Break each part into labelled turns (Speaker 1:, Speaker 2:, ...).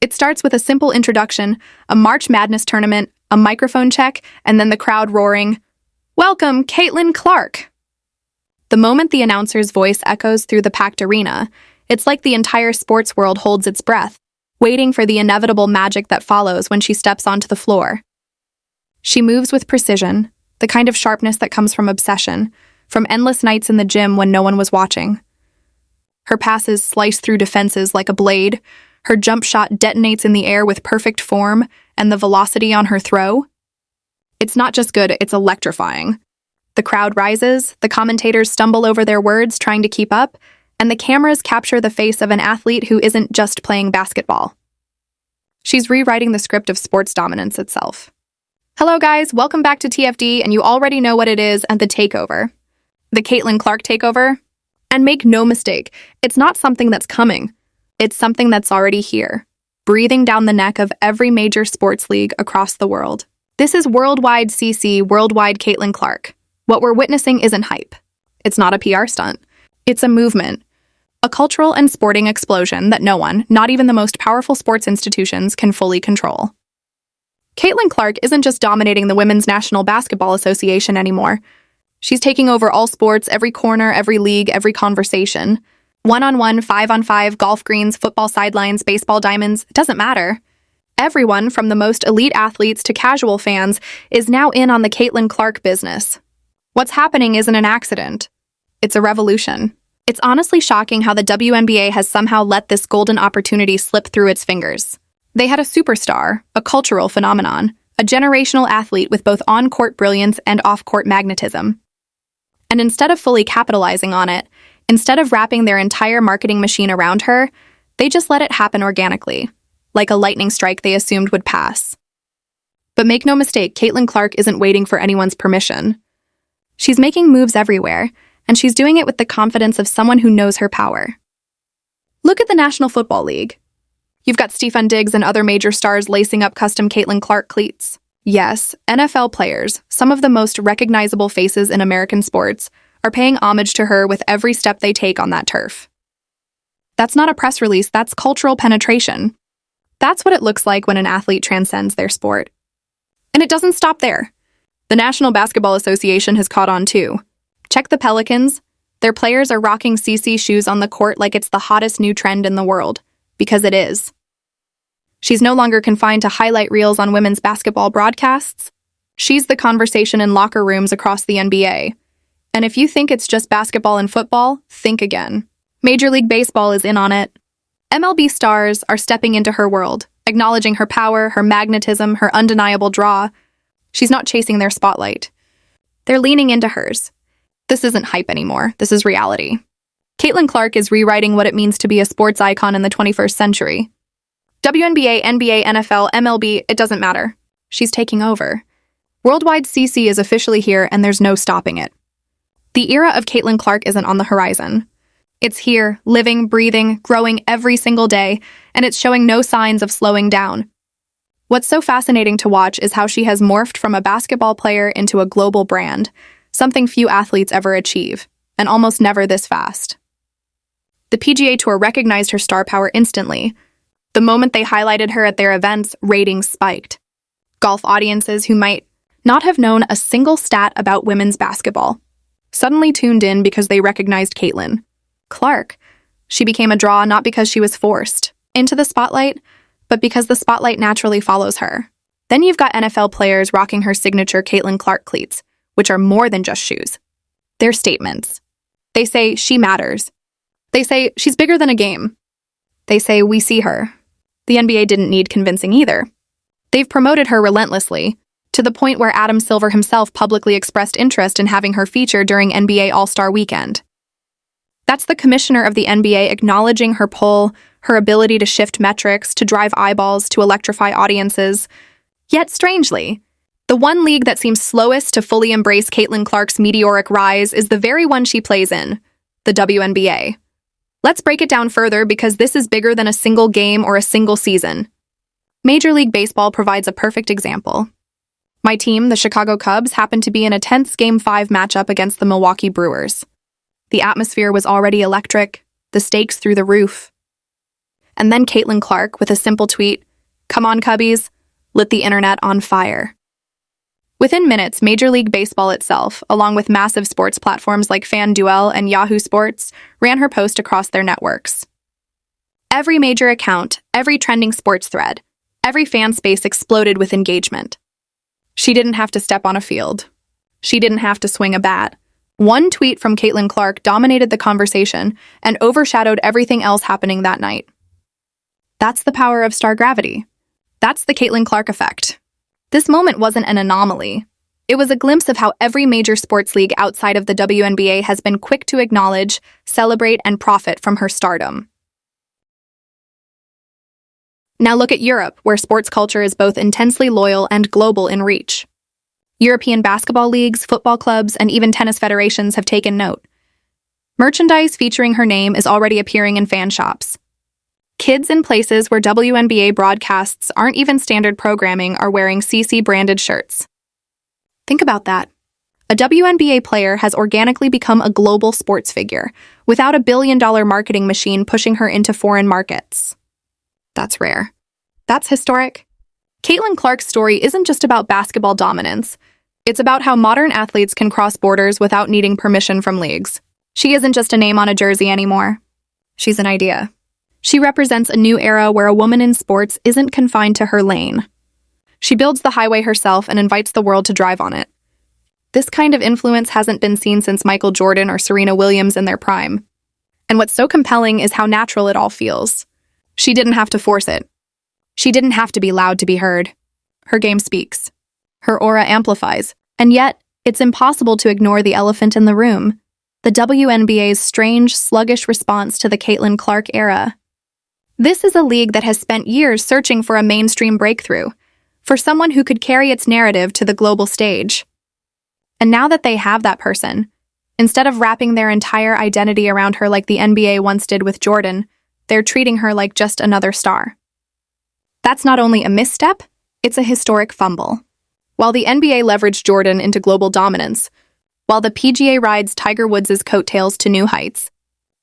Speaker 1: It starts with a simple introduction, a March Madness tournament, a microphone check, and then the crowd roaring, "Welcome, Caitlin Clark!" The moment the announcer's voice echoes through the packed arena, it's like the entire sports world holds its breath, waiting for the inevitable magic that follows when she steps onto the floor. She moves with precision, the kind of sharpness that comes from obsession, from endless nights in the gym when no one was watching. Her passes slice through defenses like a blade, her jump shot detonates in the air with perfect form, and the velocity on her throw? It's not just good, it's electrifying. The crowd rises, the commentators stumble over their words trying to keep up, and the cameras capture the face of an athlete who isn't just playing basketball. She's rewriting the script of sports dominance itself. Hello guys, welcome back to TFD, and you already know what it is and the takeover. The Caitlin Clark takeover? And make no mistake, it's not something that's coming. It's something that's already here, breathing down the neck of every major sports league across the world. This is worldwide CC, worldwide Caitlin Clark. What we're witnessing isn't hype. It's not a PR stunt. It's a movement. A cultural and sporting explosion that no one, not even the most powerful sports institutions, can fully control. Caitlin Clark isn't just dominating the Women's National Basketball Association anymore. She's taking over all sports, every corner, every league, every conversation. 1-on-1, 5-on-5, golf greens, football sidelines, baseball diamonds, it doesn't matter. Everyone, from the most elite athletes to casual fans, is now in on the Caitlin Clark business. What's happening isn't an accident. It's a revolution. It's honestly shocking how the WNBA has somehow let this golden opportunity slip through its fingers. They had a superstar, a cultural phenomenon, a generational athlete with both on-court brilliance and off-court magnetism. And instead of fully capitalizing on it, instead of wrapping their entire marketing machine around her, they just let it happen organically, like a lightning strike they assumed would pass. But make no mistake, Caitlin Clark isn't waiting for anyone's permission. She's making moves everywhere, and she's doing it with the confidence of someone who knows her power. Look at the National Football League. You've got Stefon Diggs and other major stars lacing up custom Caitlin Clark cleats. Yes, NFL players, some of the most recognizable faces in American sports, are paying homage to her with every step they take on that turf. That's not a press release, that's cultural penetration. That's what it looks like when an athlete transcends their sport. And it doesn't stop there. The National Basketball Association has caught on too. Check the Pelicans. Their players are rocking CC shoes on the court like it's the hottest new trend in the world. Because it is. She's no longer confined to highlight reels on women's basketball broadcasts. She's the conversation in locker rooms across the NBA. And if you think it's just basketball and football, think again. Major League Baseball is in on it. MLB stars are stepping into her world, acknowledging her power, her magnetism, her undeniable draw. She's not chasing their spotlight. They're leaning into hers. This isn't hype anymore. This is reality. Caitlin Clark is rewriting what it means to be a sports icon in the 21st century. WNBA, NBA, NFL, MLB, it doesn't matter. She's taking over. Worldwide CC is officially here, and there's no stopping it. The era of Caitlin Clark isn't on the horizon. It's here, living, breathing, growing every single day, and it's showing no signs of slowing down. What's so fascinating to watch is how she has morphed from a basketball player into a global brand, something few athletes ever achieve, and almost never this fast. The PGA Tour recognized her star power instantly. The moment they highlighted her at their events, ratings spiked. Golf audiences who might not have known a single stat about women's basketball suddenly tuned in because they recognized Caitlin Clark. She became a draw not because she was forced into the spotlight, but because the spotlight naturally follows her. Then you've got NFL players rocking her signature Caitlin Clark cleats, which are more than just shoes. They're statements. They say she matters. They say she's bigger than a game. They say we see her. The NBA didn't need convincing either. They've promoted her relentlessly, to the point where Adam Silver himself publicly expressed interest in having her featured during NBA All-Star Weekend. That's the commissioner of the NBA acknowledging her pull, her ability to shift metrics, to drive eyeballs, to electrify audiences. Yet strangely, the one league that seems slowest to fully embrace Caitlin Clark's meteoric rise is the very one she plays in, the WNBA. Let's break it down further because this is bigger than a single game or a single season. Major League Baseball provides a perfect example. My team, the Chicago Cubs, happened to be in a tense Game 5 matchup against the Milwaukee Brewers. The atmosphere was already electric, the stakes through the roof. And then Caitlin Clark, with a simple tweet, "Come on, Cubbies," lit the internet on fire. Within minutes, Major League Baseball itself, along with massive sports platforms like FanDuel and Yahoo Sports, ran her post across their networks. Every major account, every trending sports thread, every fan space exploded with engagement. She didn't have to step on a field. She didn't have to swing a bat. One tweet from Caitlin Clark dominated the conversation and overshadowed everything else happening that night. That's the power of star gravity. That's the Caitlin Clark effect. This moment wasn't an anomaly. It was a glimpse of how every major sports league outside of the WNBA has been quick to acknowledge, celebrate, and profit from her stardom. Now look at Europe, where sports culture is both intensely loyal and global in reach. European basketball leagues, football clubs, and even tennis federations have taken note. Merchandise featuring her name is already appearing in fan shops. Kids in places where WNBA broadcasts aren't even standard programming are wearing CC-branded shirts. Think about that. A WNBA player has organically become a global sports figure, without a billion-dollar marketing machine pushing her into foreign markets. That's rare. That's historic. Caitlin Clark's story isn't just about basketball dominance. It's about how modern athletes can cross borders without needing permission from leagues. She isn't just a name on a jersey anymore. She's an idea. She represents a new era where a woman in sports isn't confined to her lane. She builds the highway herself and invites the world to drive on it. This kind of influence hasn't been seen since Michael Jordan or Serena Williams in their prime. And what's so compelling is how natural it all feels. She didn't have to force it. She didn't have to be loud to be heard. Her game speaks. Her aura amplifies. And yet, it's impossible to ignore the elephant in the room, the WNBA's strange, sluggish response to the Caitlin Clark era. This is a league that has spent years searching for a mainstream breakthrough, for someone who could carry its narrative to the global stage. And now that they have that person, instead of wrapping their entire identity around her like the NBA once did with Jordan, they're treating her like just another star. That's not only a misstep, it's a historic fumble. While the NBA leveraged Jordan into global dominance, while the PGA rides Tiger Woods' coattails to new heights,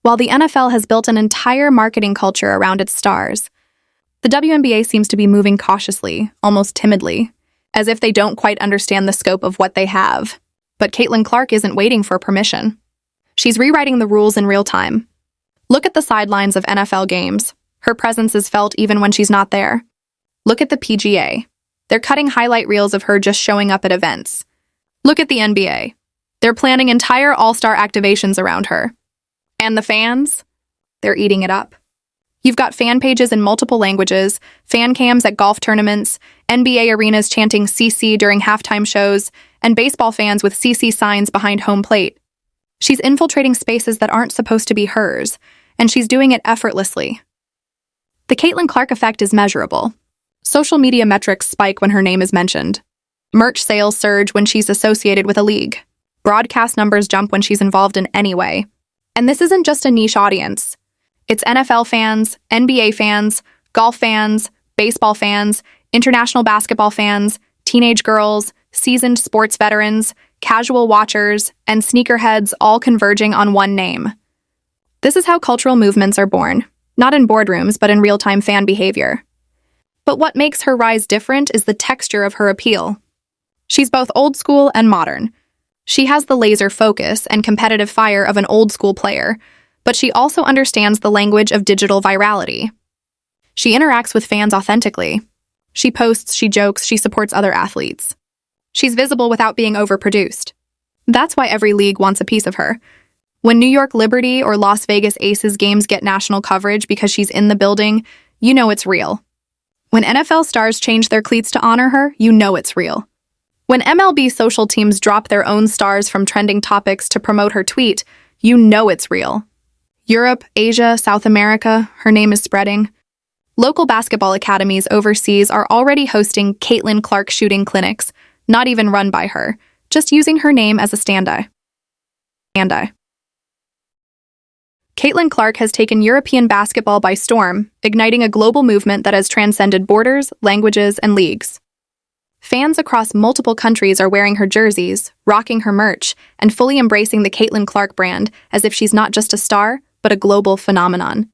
Speaker 1: while the NFL has built an entire marketing culture around its stars, the WNBA seems to be moving cautiously, almost timidly, as if they don't quite understand the scope of what they have. But Caitlin Clark isn't waiting for permission. She's rewriting the rules in real time. Look at the sidelines of NFL games. Her presence is felt even when she's not there. Look at the PGA. They're cutting highlight reels of her just showing up at events. Look at the NBA. They're planning entire all-star activations around her. And the fans? They're eating it up. You've got fan pages in multiple languages, fan cams at golf tournaments, NBA arenas chanting CC during halftime shows, and baseball fans with CC signs behind home plate. She's infiltrating spaces that aren't supposed to be hers, and she's doing it effortlessly. The Caitlin Clark effect is measurable. Social media metrics spike when her name is mentioned. Merch sales surge when she's associated with a league. Broadcast numbers jump when she's involved in any way. And this isn't just a niche audience. It's NFL fans, NBA fans, golf fans, baseball fans, international basketball fans, teenage girls, seasoned sports veterans, casual watchers, and sneakerheads all converging on one name. This is how cultural movements are born, not in boardrooms, but in real-time fan behavior. But what makes her rise different is the texture of her appeal. She's both old school and modern. She has the laser focus and competitive fire of an old school player, but she also understands the language of digital virality. She interacts with fans authentically. She posts, she jokes, she supports other athletes. She's visible without being overproduced. That's why every league wants a piece of her. When New York Liberty or Las Vegas Aces games get national coverage because she's in the building, you know it's real. When NFL stars change their cleats to honor her, you know it's real. When MLB social teams drop their own stars from trending topics to promote her tweet, you know it's real. Europe, Asia, South America, her name is spreading. Local basketball academies overseas are already hosting Caitlin Clark shooting clinics, not even run by her, just using her name as a stand-in. Caitlin Clark has taken European basketball by storm, igniting a global movement that has transcended borders, languages, and leagues. Fans across multiple countries are wearing her jerseys, rocking her merch, and fully embracing the Caitlin Clark brand as if she's not just a star, but a global phenomenon.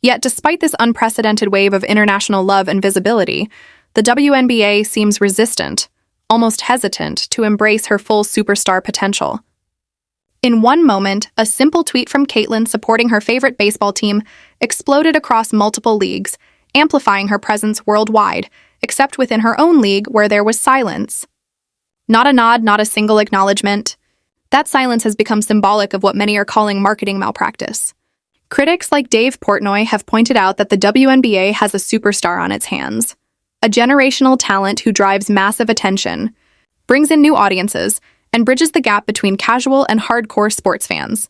Speaker 1: Yet, despite this unprecedented wave of international love and visibility, the WNBA seems resistant, almost hesitant, to embrace her full superstar potential. In one moment, a simple tweet from Caitlin supporting her favorite baseball team exploded across multiple leagues, amplifying her presence worldwide, except within her own league where there was silence. Not a nod, not a single acknowledgement. That silence has become symbolic of what many are calling marketing malpractice. Critics like Dave Portnoy have pointed out that the WNBA has a superstar on its hands, a generational talent who drives massive attention, brings in new audiences, and bridges the gap between casual and hardcore sports fans.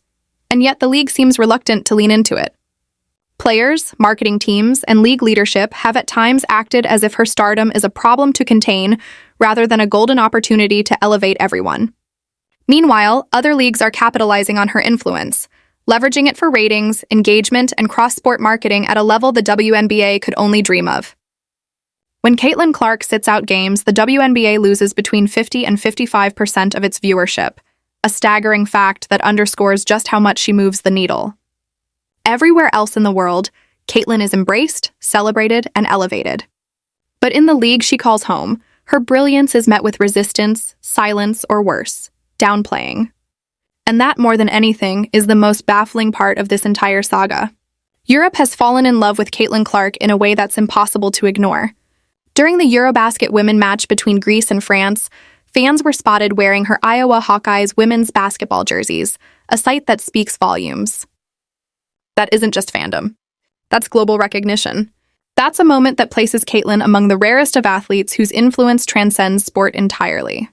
Speaker 1: And yet the league seems reluctant to lean into it. Players, marketing teams, and league leadership have at times acted as if her stardom is a problem to contain rather than a golden opportunity to elevate everyone. Meanwhile, other leagues are capitalizing on her influence, leveraging it for ratings, engagement, and cross-sport marketing at a level the WNBA could only dream of. When Caitlin Clark sits out games, the WNBA loses between 50 and 55% of its viewership, a staggering fact that underscores just how much she moves the needle. Everywhere else in the world, Caitlin is embraced, celebrated, and elevated. But in the league she calls home, her brilliance is met with resistance, silence, or worse, downplaying. And that, more than anything, is the most baffling part of this entire saga. Europe has fallen in love with Caitlin Clark in a way that's impossible to ignore. During the Eurobasket women match between Greece and France, fans were spotted wearing her Iowa Hawkeyes women's basketball jerseys, a sight that speaks volumes. That isn't just fandom. That's global recognition. That's a moment that places Caitlin among the rarest of athletes whose influence transcends sport entirely.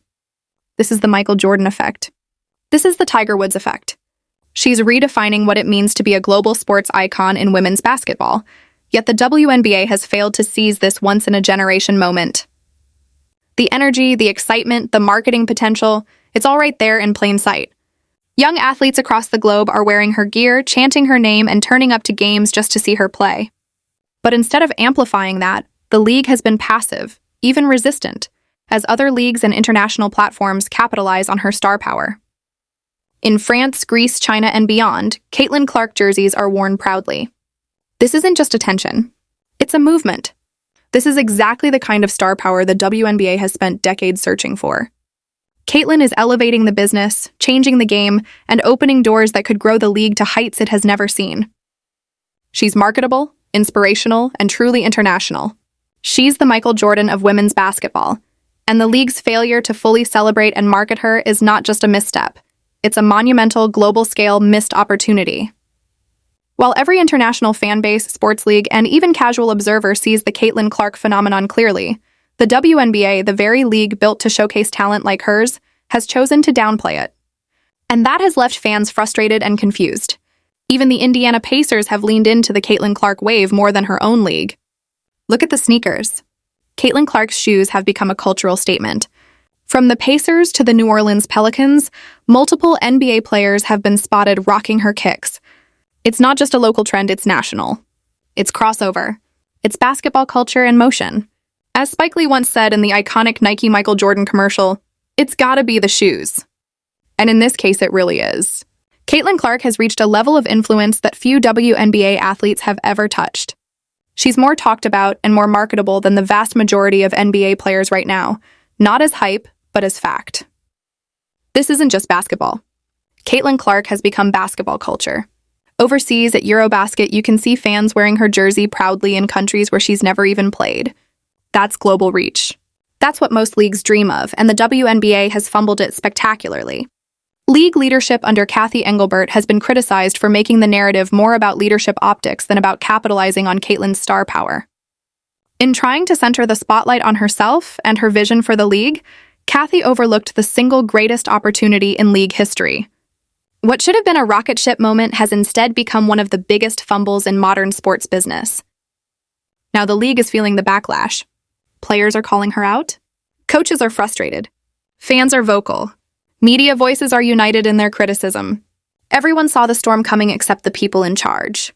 Speaker 1: This is the Michael Jordan effect. This is the Tiger Woods effect. She's redefining what it means to be a global sports icon in women's basketball, yet the WNBA has failed to seize this once-in-a-generation moment. The energy, the excitement, the marketing potential, it's all right there in plain sight. Young athletes across the globe are wearing her gear, chanting her name, and turning up to games just to see her play. But instead of amplifying that, the league has been passive, even resistant, as other leagues and international platforms capitalize on her star power. In France, Greece, China, and beyond, Caitlin Clark jerseys are worn proudly. This isn't just attention. It's a movement. This is exactly the kind of star power the WNBA has spent decades searching for. Caitlin is elevating the business, changing the game, and opening doors that could grow the league to heights it has never seen. She's marketable, inspirational, and truly international. She's the Michael Jordan of women's basketball, and the league's failure to fully celebrate and market her is not just a misstep. It's a monumental, global-scale missed opportunity. While every international fan base, sports league, and even casual observer sees the Caitlin Clark phenomenon clearly, the WNBA, the very league built to showcase talent like hers, has chosen to downplay it. And that has left fans frustrated and confused. Even the Indiana Pacers have leaned into the Caitlin Clark wave more than her own league. Look at the sneakers. Caitlin Clark's shoes have become a cultural statement. From the Pacers to the New Orleans Pelicans, multiple NBA players have been spotted rocking her kicks. It's not just a local trend, it's national. It's crossover. It's basketball culture in motion. As Spike Lee once said in the iconic Nike Michael Jordan commercial, it's gotta be the shoes. And in this case, it really is. Caitlin Clark has reached a level of influence that few WNBA athletes have ever touched. She's more talked about and more marketable than the vast majority of NBA players right now, not as hype, but as fact. This isn't just basketball. Caitlin Clark has become basketball culture. Overseas at Eurobasket, you can see fans wearing her jersey proudly in countries where she's never even played. That's global reach. That's what most leagues dream of, and the WNBA has fumbled it spectacularly. League leadership under Cathy Engelbert has been criticized for making the narrative more about leadership optics than about capitalizing on Caitlin's star power. In trying to center the spotlight on herself and her vision for the league, Cathy overlooked the single greatest opportunity in league history. What should have been a rocket ship moment has instead become one of the biggest fumbles in modern sports business. Now the league is feeling the backlash. Players are calling her out. Coaches are frustrated. Fans are vocal. Media voices are united in their criticism. Everyone saw the storm coming except the people in charge.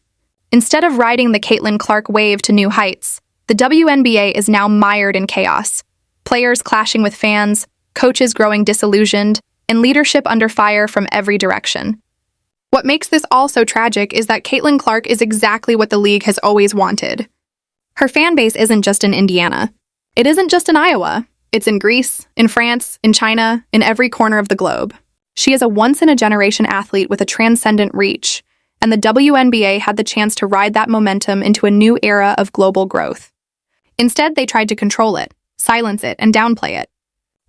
Speaker 1: Instead of riding the Caitlin Clark wave to new heights, the WNBA is now mired in chaos. Players clashing with fans, coaches growing disillusioned, and leadership under fire from every direction. What makes this all so tragic is that Caitlin Clark is exactly what the league has always wanted. Her fan base isn't just in Indiana. It isn't just in Iowa. It's in Greece, in France, in China, in every corner of the globe. She is a once-in-a-generation athlete with a transcendent reach, and the WNBA had the chance to ride that momentum into a new era of global growth. Instead, they tried to control it, silence it, and downplay it.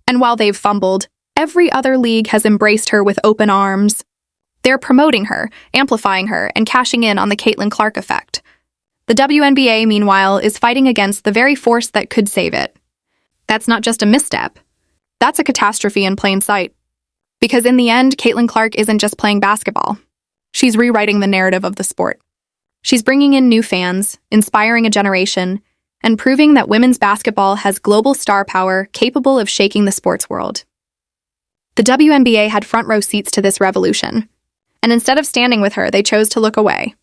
Speaker 1: And while they've fumbled, every other league has embraced her with open arms. They're promoting her, amplifying her, and cashing in on the Caitlin Clark effect. The WNBA, meanwhile, is fighting against the very force that could save it. That's not just a misstep. That's a catastrophe in plain sight. Because in the end, Caitlin Clark isn't just playing basketball. She's rewriting the narrative of the sport. She's bringing in new fans, inspiring a generation, and proving that women's basketball has global star power capable of shaking the sports world. The WNBA had front row seats to this revolution, and instead of standing with her, they chose to look away.